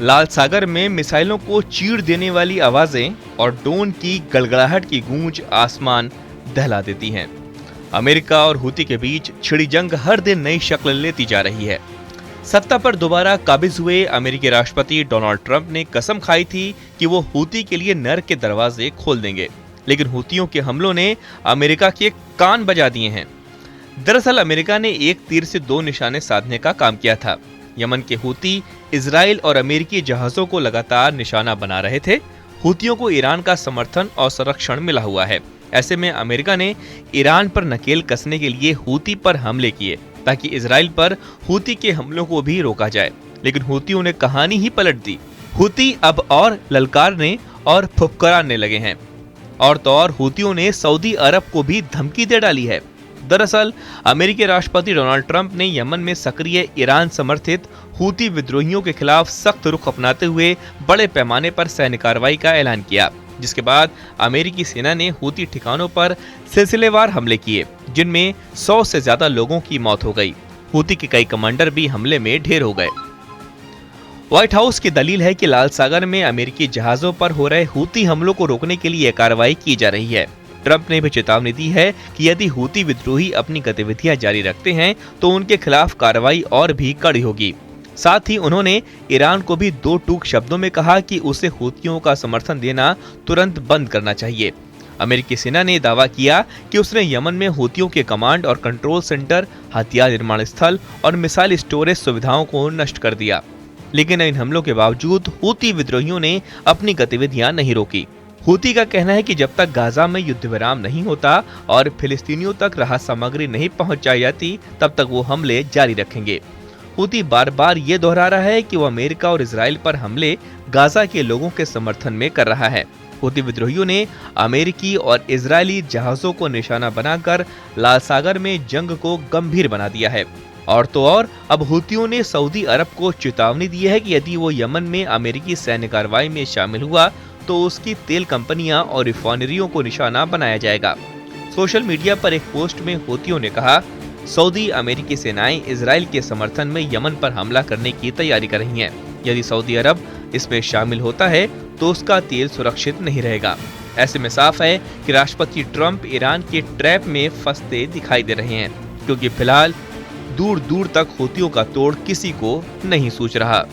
लाल सागर में मिसाइलों को चीर देने वाली आवाजें और ड्रोन की गड़गड़ाहट की गूंज आसमान दहला देती हैं। अमेरिका और हूती के बीच छिड़ी जंग हर दिन नई शक्ल लेती जा रही है। सत्ता पर दोबारा काबिज हुए अमेरिकी राष्ट्रपति डोनाल्ड ट्रंप ने कसम खाई थी कि वो हूती के लिए नर्क के दरवाजे खोल देंगे, लेकिन हूतियों के हमलों ने अमेरिका के कान बजा दिए हैं। दरअसल अमेरिका ने एक तीर से दो निशाने साधने का काम किया था। यमन के हूती इजराइल और अमेरिकी जहाजों को लगातार निशाना बना रहे थे। हूतियों को ईरान का समर्थन और संरक्षण मिला हुआ है। ऐसे में अमेरिका ने ईरान पर नकेल कसने के लिए हूती पर हमले किए ताकि इजराइल पर हूती के हमलों को भी रोका जाए, लेकिन हूतियों ने कहानी ही पलट दी। हूती अब और ललकारने और फुफकाराने लगे हैं। और तो और हूतियों ने सऊदी अरब को भी धमकी दे डाली है। दरअसल अमेरिकी राष्ट्रपति डोनाल्ड ट्रंप ने यमन में सक्रिय ईरान समर्थित हूती विद्रोहियों के खिलाफ सख्त रुख अपनाते हुए बड़े पैमाने पर सैन्य कार्रवाई का ऐलान किया, जिसके बाद अमेरिकी सेना ने हूती ठिकानों पर सिलसिलेवार हमले किए, जिनमें 100 से ज्यादा लोगों की मौत हो गई। हूती के कई कमांडर भी हमले में ढेर हो गए। व्हाइट हाउस की दलील है कि लाल सागर में अमेरिकी जहाजों पर हो रहे हूती हमलों को रोकने के लिए कार्रवाई की जा रही है। ट्रंप ने भी चेतावनी दी है कि यदि हूती विद्रोही अपनी गतिविधियां जारी रखते हैं तो उनके खिलाफ कार्रवाई और भी कड़ी होगी। साथ ही उन्होंने ईरान को भी दो टूक शब्दों में कहा कि उसे हूतियों का समर्थन देना तुरंत बंद करना चाहिए। अमेरिकी सेना ने दावा किया कि उसने यमन में हूतियों के कमांड और कंट्रोल सेंटर, हथियार निर्माण स्थल और मिसाइल स्टोरेज सुविधाओं को नष्ट कर दिया, लेकिन इन हमलों के बावजूद हूती विद्रोहियों ने अपनी गतिविधियां नहीं रोकी। हूती का कहना है कि जब तक गाजा में युद्ध विराम नहीं होता और फिलिस्तीनियों तक राहत सामग्री नहीं पहुंचाई जाती, तब तक वो हमले जारी रखेंगे। हूती बार बार ये दोहरा रहा है कि वो अमेरिका और इजराइल पर हमले गाजा के लोगों के समर्थन में कर रहा है। हूती विद्रोहियों ने अमेरिकी और इजरायली जहाजों को निशाना बनाकर लाल सागर में जंग को गंभीर बना दिया है। और तो और अब हूतियों ने सऊदी अरब को चेतावनी दी है कि यदि वो यमन में अमेरिकी सैन्य कार्रवाई में शामिल हुआ तो उसकी तेल कंपनियां और रिफाइनरियों को निशाना बनाया जाएगा। सोशल मीडिया पर एक पोस्ट में हूतियों ने कहा, सऊदी अमेरिकी सेनाएं इजराइल के समर्थन में यमन पर हमला करने की तैयारी कर रही हैं। यदि सऊदी अरब इसमें शामिल होता है तो उसका तेल सुरक्षित नहीं रहेगा। ऐसे में साफ है कि राष्ट्रपति ट्रंप ईरान के ट्रैप में फंसते दिखाई दे रहे हैं, क्योंकि फिलहाल दूर दूर तक हूतियों का तोड़ किसी को नहीं सूझ रहा।